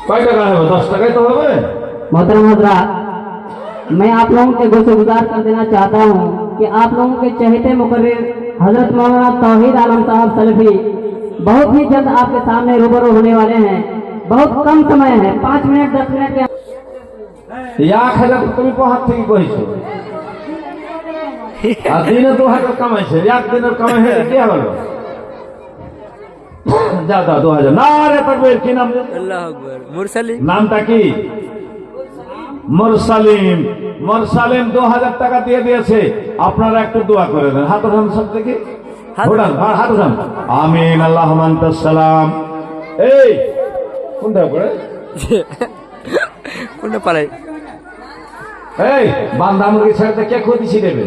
কয় টাকা হবে? 10 টাকায় তো হবে। मोहतरम हजरात, मैं आप लोगों के गुज़ार कर देना चाहता हूँ कि आप लोगों के चहेते मुकर्रिर हजरत मौलाना तौहीद आलम साहब सलफी बहुत ही जल्द आपके सामने रूबरू होने वाले हैं। बहुत कम समय है, 5 मिनट 10 मिनट के। 1000 তুমি কোথা থেকে কইছো? আর দিনে 2000 কামাইছে, এক দিনের কামাই হয়ে কি হলো? যা দাও 2000। না রে তাকবীর, কি নাম? আল্লাহু আকবার। মুরসালিম। নামটা কি? মুরসালিম। মুরসালিম 2000 টাকা দিয়ে দিয়েছে। আপনারা একটু দোয়া করে দেন। হাত উঠান সব থেকে। উঠান, হাত উঠান। আমিন। আল্লাহুম্মা আনতাস সালাম। এই কোনটা পড়ে? কোনটা পালাই? এই বান্দা মুরগি ছেড়ে কে খুদিছি দেবে?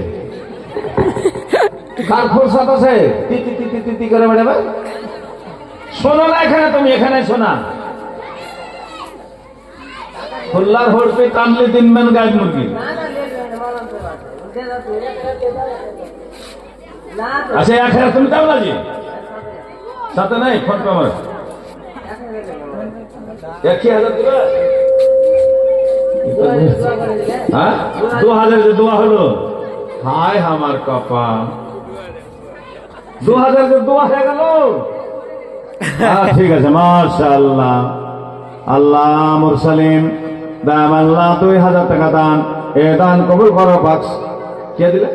কার ফুরসত আছে? তি তি তি তি তি করে বেড়াবে। শোনো না এখানে, তুমি এখানে শোনা। খুল্লার হোড় পে টানলে দিন মেন গায়েব মুরগি। আচ্ছা 1000 তুমি দাও না জি? সাথে নাই ফোন পে আমার 1000 দিবা? হ্যাঁ 2000 যে দোয়া হলো। হায় আমার কপাল, 2000 যে দোয়া হয়ে গেল। ঠিক আছে, মাশাআল্লাহ। আল্লাহ মুরসালিম দাম আল্লাহ 2000 টাকা দান, এ দান কবুল করো। পাক কে দিলে?